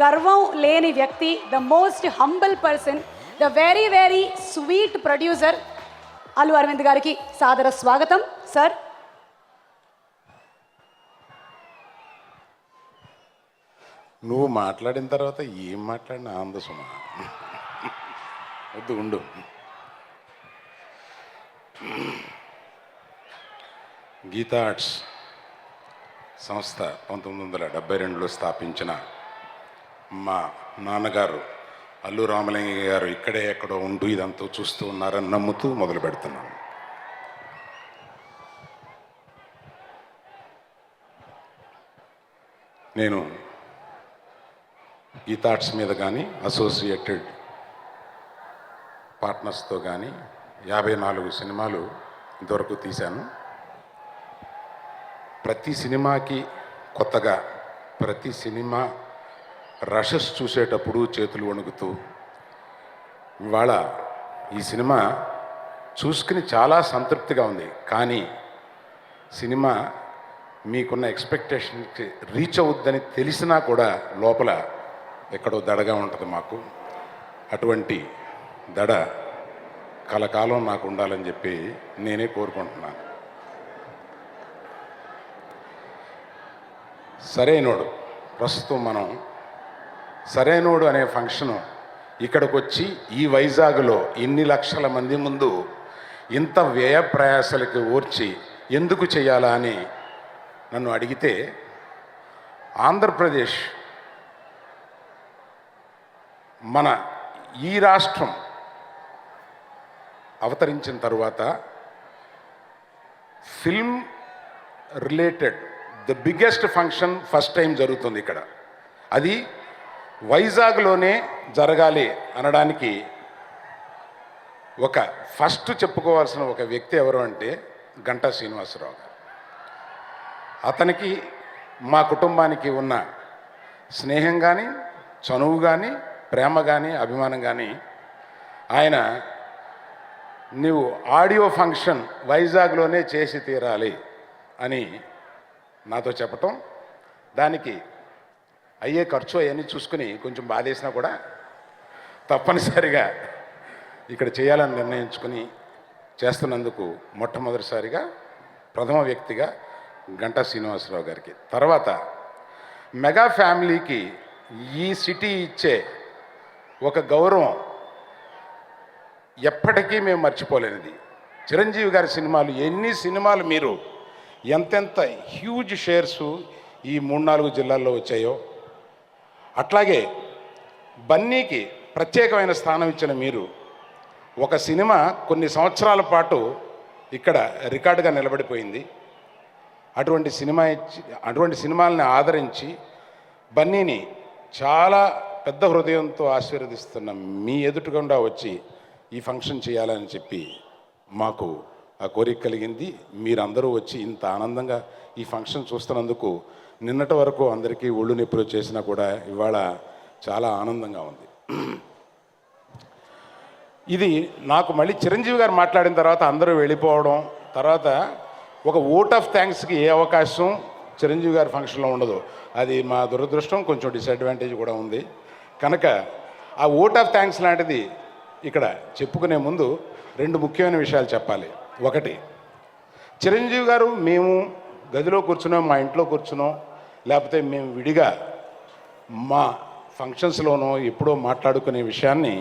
గర్వం లేని వ్యక్తి, the most humble person, the very very sweet producer Allu Aravind గారికి సాదర స్వాగతం సార్. నువ్వు మాట్లాడిన తర్వాత ఏం మాట్లాడినా ఆనంద సుమ వద్దు ఉండు. గీతా ఆర్ట్స్ సంస్థ 1972లో స్థాపించిన మా నాన్నగారు అల్లు రామలింగయ్య గారు ఇక్కడే ఎక్కడో ఉంటూ ఇదంతా చూస్తూ ఉన్నారని నమ్ముతూ మొదలు పెడుతున్నాను. నేను గీతా ఆర్ట్స్ మీద కానీ అసోసియేటెడ్ పార్ట్నర్స్తో కానీ 54 సినిమాలు ఇంతవరకు తీశాను. ప్రతి సినిమాకి కొత్తగా, ప్రతి సినిమా రషెస్ చూసేటప్పుడు చేతులు వణుకుతూ, ఇవాళ ఈ సినిమా చూసుకుని చాలా సంతృప్తిగా ఉంది. కానీ సినిమా మీకున్న ఎక్స్పెక్టేషన్కి రీచ్ అవుద్దని తెలిసినా కూడా లోపల ఎక్కడో దడగా ఉంటుంది మాకు. అటువంటి దడ కలకాలం నాకు ఉండాలని చెప్పి నేనే కోరుకుంటున్నాను. సరైనోడు, ప్రస్తుతం మనం సరైనోడు అనే ఫంక్షను ఇక్కడికి వచ్చి ఈ వైజాగ్లో ఇన్ని లక్షల మంది ముందు ఇంత వ్యయ ప్రయాసలకి ఓర్చి ఎందుకు చేయాలా అని నన్ను అడిగితే, ఆంధ్రప్రదేశ్ మన ఈ రాష్ట్రం అవతరించిన తరువాత film related the biggest function first time జరుగుతుంది ఇక్కడ. అది వైజాగ్లోనే జరగాలి అనడానికి ఒక ఫస్ట్ చెప్పుకోవాల్సిన ఒక వ్యక్తి ఎవరు అంటే గంటా శ్రీనివాసరావు గారు. అతనికి మా కుటుంబానికి ఉన్న స్నేహం కానీ, చనువు కానీ, ప్రేమ కానీ, అభిమానం కానీ, ఆయన నువ్వు ఆడియో ఫంక్షన్ వైజాగ్లోనే చేసి తీరాలి అని నాతో చెప్పటం, దానికి అయ్యే ఖర్చు అవన్నీ చూసుకుని కొంచెం బాధేసినా కూడా తప్పనిసరిగా ఇక్కడ చేయాలని నిర్ణయించుకుని చేస్తున్నందుకు మొట్టమొదటిసారిగా ప్రథమ వ్యక్తిగా గంటా శ్రీనివాసరావు గారికి, తర్వాత మెగా ఫ్యామిలీకి ఈ సిటీ ఇచ్చే ఒక గౌరవం ఎప్పటికీ మేము మర్చిపోలేనిది. చిరంజీవి గారి సినిమాలు, ఎన్ని సినిమాలు మీరు ఎంతెంత హ్యూజ్ షేర్సు ఈ 3-4 జిల్లాల్లో వచ్చాయో, అట్లాగే బన్నీకి ప్రత్యేకమైన స్థానం ఇచ్చిన మీరు ఒక సినిమా కొన్ని సంవత్సరాల పాటు ఇక్కడ రికార్డుగా నిలబడిపోయింది. అటువంటి సినిమాలని ఆదరించి బన్నీని చాలా పెద్ద హృదయంతో ఆశీర్వదిస్తున్న మీ ఎదుటికుండా వచ్చి ఈ ఫంక్షన్ చేయాలని చెప్పి మాకు ఆ కోరిక కలిగింది. మీరందరూ వచ్చి ఇంత ఆనందంగా ఈ ఫంక్షన్ చూస్తున్నందుకు నిన్నటి వరకు అందరికీ ఒళ్ళు నొప్పులు చేసినా కూడా ఇవాళ చాలా ఆనందంగా ఉంది. ఇది నాకు మళ్ళీ చిరంజీవి గారు మాట్లాడిన తర్వాత అందరూ వెళ్ళిపోవడం, తర్వాత ఒక ఓట్ ఆఫ్ థ్యాంక్స్కి ఏ అవకాశం చిరంజీవి గారి ఫంక్షన్లో ఉండదు. అది మా దురదృష్టం, కొంచెం డిసడ్వాంటేజ్ కూడా ఉంది. కనుక ఆ ఓట్ ఆఫ్ థ్యాంక్స్ లాంటిది ఇక్కడ చెప్పుకునే ముందు 2 ముఖ్యమైన విషయాలు చెప్పాలి. ఒకటి, చిరంజీవి గారు మేము గదిలో కూర్చున్నాం, మా ఇంట్లో కూర్చున్నాం, లేకపోతే మేము విడిగా మా ఫంక్షన్స్లోనో ఎప్పుడో మాట్లాడుకునే విషయాన్ని,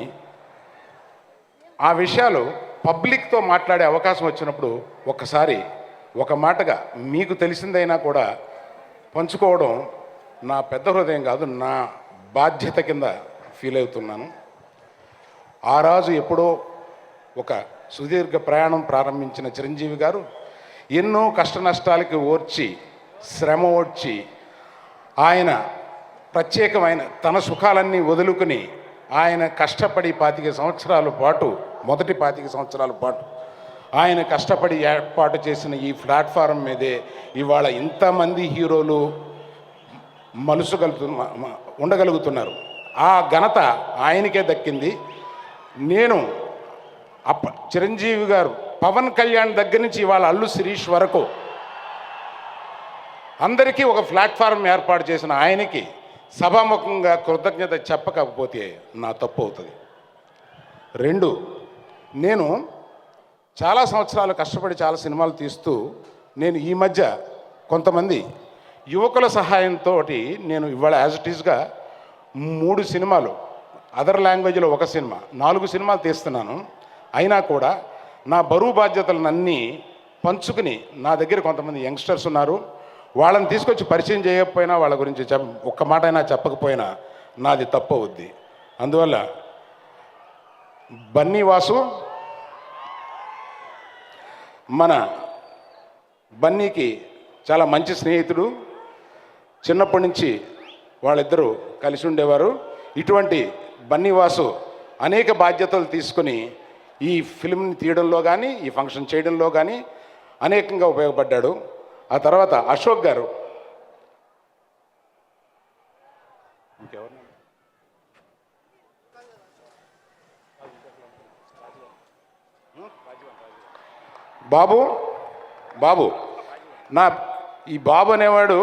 ఆ విషయాలు పబ్లిక్తో మాట్లాడే అవకాశం వచ్చినప్పుడు ఒక్కసారి ఒక మాటగా మీకు తెలిసిందైనా కూడా పంచుకోవడం నా పెద్ద హృదయం కాదు, నా బాధ్యత కింద ఫీల్ అవుతున్నాను. ఆ రాజు ఎప్పుడో ఒక సుదీర్ఘ ప్రయాణం ప్రారంభించిన చిరంజీవి గారు ఎన్నో కష్ట నష్టాలకి ఓర్చి, శ్రమ ఓర్చి, ఆయన ప్రత్యేకమైన తన సుఖాలన్నీ వదులుకుని ఆయన కష్టపడి 25 సంవత్సరాల పాటు, మొదటి 25 సంవత్సరాల పాటు ఆయన కష్టపడి ఏర్పాటు చేసిన ఈ ప్లాట్ఫారం మీదే ఇవాళ ఇంతమంది హీరోలు ఉండగలుగుతున్నారు. ఆ ఘనత ఆయనకే దక్కింది. నేను చిరంజీవి గారు, పవన్ కళ్యాణ్ దగ్గర నుంచి ఇవాళ అల్లు శిరీష్ వరకు అందరికీ ఒక ప్లాట్ఫారం ఏర్పాటు చేసిన ఆయనకి సభాముఖంగా కృతజ్ఞత చెప్పకపోతే నా తప్పు అవుతుంది. 2, నేను చాలా సంవత్సరాలు కష్టపడి చాలా సినిమాలు తీస్తూ నేను ఈ మధ్య కొంతమంది యువకుల సహాయంతో నేను ఇవాళ యాజ్ ఇట్ ఈస్గా 3 సినిమాలు, అదర్ లాంగ్వేజ్లో 1 సినిమా, 4 సినిమాలు తీస్తున్నాను. అయినా కూడా నా బరువు బాధ్యతలన్నీ పంచుకుని నా దగ్గర కొంతమంది యంగ్స్టర్స్ ఉన్నారు. వాళ్ళని తీసుకొచ్చి పరిచయం చేయకపోయినా, వాళ్ళ గురించి ఒక్క మాట అయినా చెప్పకపోయినా నాది తప్పు అవుద్ది. అందువల్ల బన్నీ వాసు మన బన్నీకి చాలా మంచి స్నేహితుడు. చిన్నప్పటి నుంచి వాళ్ళిద్దరూ కలిసి ఉండేవారు. ఇటువంటి బన్నీ వాసు అనేక బాధ్యతలు తీసుకొని ఈ ఫిల్మ్ని తీయడంలో కానీ, ఈ ఫంక్షన్ చేయడంలో కానీ అనేకంగా ఉపయోగపడ్డాడు. ఆ తర్వాత అశోక్ గారు, ఇంకెవరు, బాబు ఈ బాబు అనేవాడు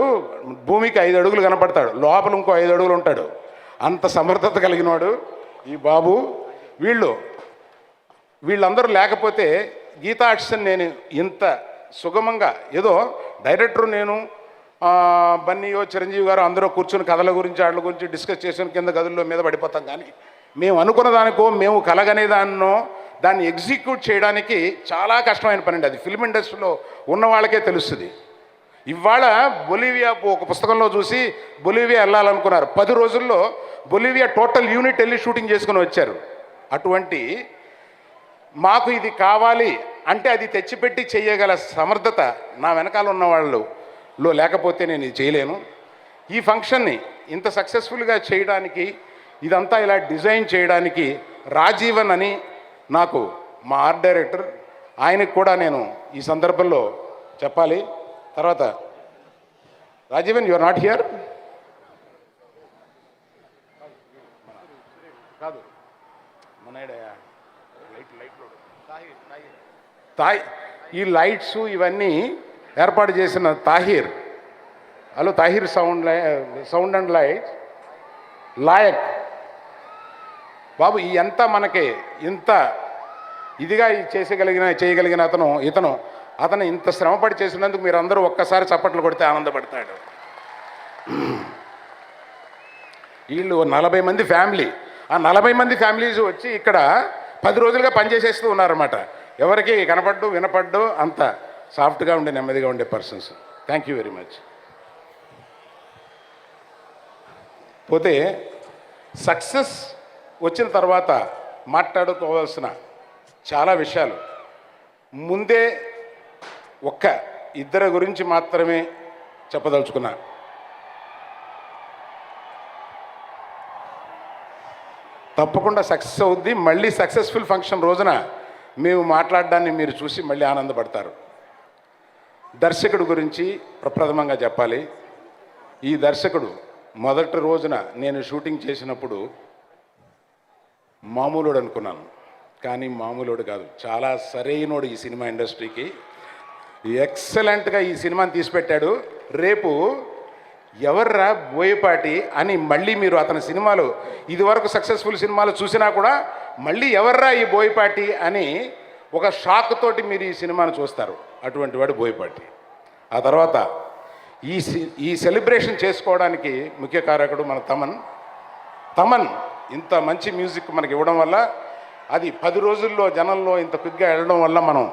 భూమికి 5 అడుగులు కనపడతాడు, లోపల ఇంకో 5 అడుగులు ఉంటాడు. అంత సమర్థత కలిగినవాడు ఈ బాబు. వీళ్ళందరూ లేకపోతే గీతా ఆర్ట్స్ని నేను ఇంత సుగమంగా, ఏదో డైరెక్టర్ నేను బన్నీయో చిరంజీవి గారు అందరూ కూర్చొని కథల గురించి వాటి గురించి డిస్కస్ చేసిన కింద గదుల్లో మీద పడిపోతాం. కానీ మేము అనుకున్న దానికో, మేము కలగనే దాన్నో దాన్ని ఎగ్జిక్యూట్ చేయడానికి చాలా కష్టమైన పని అండి. అది ఫిల్మ్ ఇండస్ట్రీలో ఉన్న వాళ్ళకే తెలుస్తుంది. ఇవాళ బొలివియా ఒక పుస్తకంలో చూసి బొలివియా వెళ్ళాలనుకున్నారు. 10 రోజుల్లో బొలివియా టోటల్ యూనిట్ వెళ్ళి షూటింగ్ చేసుకుని వచ్చారు. అటువంటి మాకు ఇది కావాలి అంటే అది తెచ్చిపెట్టి చేయగల సమర్థత నా వెనకాల ఉన్న వాళ్ళలో లేకపోతే నేను ఇది చేయలేను. ఈ ఫంక్షన్ని ఇంత సక్సెస్ఫుల్గా చేయడానికి, ఇదంతా ఇలా డిజైన్ చేయడానికి రాజీవన్ అని నాకు మా ఆర్ట్ డైరెక్టర్, ఆయనకు కూడా నేను ఈ సందర్భంలో చెప్పాలి. తర్వాత Rajeevan, you are not here. కాదు ఈ లైట్స్ ఇవన్నీ ఏర్పాటు చేసిన Tahir, hello Tahir, sound and lights Layak Babu. ఈ ఎంత మనకి ఇంత ఇదిగా చేయగలిగిన అతను ఇంత శ్రమపడి చేసినందుకు మీరు అందరూ ఒక్కసారి చప్పట్లు కొడితే ఆనందపడతాడు. వీళ్ళు 40 మంది ఫ్యామిలీ, ఆ 40 మంది ఫ్యామిలీస్ వచ్చి ఇక్కడ 10 రోజులుగా పనిచేసేస్తూ ఉన్నారన్నమాట. ఎవరికి కనపడ్డు వినపడ్డు అంత సాఫ్ట్గా ఉండే, నెమ్మదిగా ఉండే persons. Thank you very much. పోతే సక్సెస్ వచ్చిన తర్వాత మాట్లాడుకోవాల్సిన చాలా విషయాలు ముందే 1-2 గురించి మాత్రమే చెప్పదలుచుకున్నా. తప్పకుండా సక్సెస్ అవుద్ది. మళ్ళీ సక్సెస్ఫుల్ ఫంక్షన్ రోజున మేము మాట్లాడడాన్ని మీరు చూసి మళ్ళీ ఆనందపడతారు. దర్శకుడు గురించి ప్రప్రథమంగా చెప్పాలి. ఈ దర్శకుడు మొదటి రోజున నేను షూటింగ్ చేసినప్పుడు మామూలుడు అనుకున్నాను, కానీ మామూలుడు కాదు, చాలా సరైనోడు ఈ సినిమా ఇండస్ట్రీకి. ఎక్సలెంట్గా ఈ సినిమాని తీసిపెట్టాడు. రేపు ఎవర్రా బోయపాటి అని మళ్ళీ మీరు అతని సినిమాలు, ఇదివరకు సక్సెస్ఫుల్ సినిమాలు చూసినా కూడా మళ్ళీ ఎవర్రా ఈ బోయపాటి అని ఒక షాక్ తోటి మీరు ఈ సినిమాను చూస్తారు. అటువంటి వాడు బోయపాటి. ఆ తర్వాత ఈ సెలబ్రేషన్ చేసుకోవడానికి ముఖ్య కారకుడు మన తమన్ ఇంత మంచి మ్యూజిక్ మనకి ఇవ్వడం వల్ల, అది 10 రోజుల్లో జనంలో ఇంత క్విక్గా వెళ్ళడం వల్ల మనం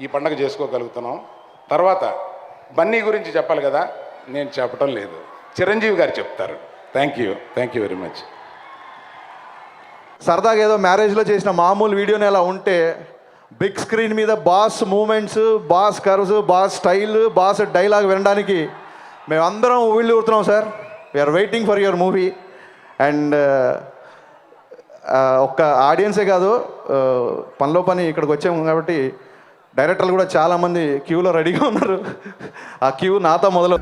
ఈ పండగ చేసుకోగలుగుతున్నాం. తర్వాత బన్నీ గురించి చెప్పాలి కదా, నేను చెప్పడం లేదు, చిరంజీవి గారు చెప్తారు. Thank you very much. సరదాగా ఏదో మ్యారేజ్లో చేసిన మామూలు వీడియోని ఎలా ఉంటే, బిగ్ స్క్రీన్ మీద boss moments, boss curves, boss style, boss dialogue వినడానికి మేమందరం ఊళ్ళు ఊరుతున్నాం sir. We are waiting for your movie. And ఒక్క ఆడియన్సే కాదు, పనిలో పని ఇక్కడికి వచ్చాము కాబట్టి డైరెక్టర్లు కూడా చాలామంది క్యూలో రెడీగా ఉన్నారు. ఆ క్యూ నాతో మొదలు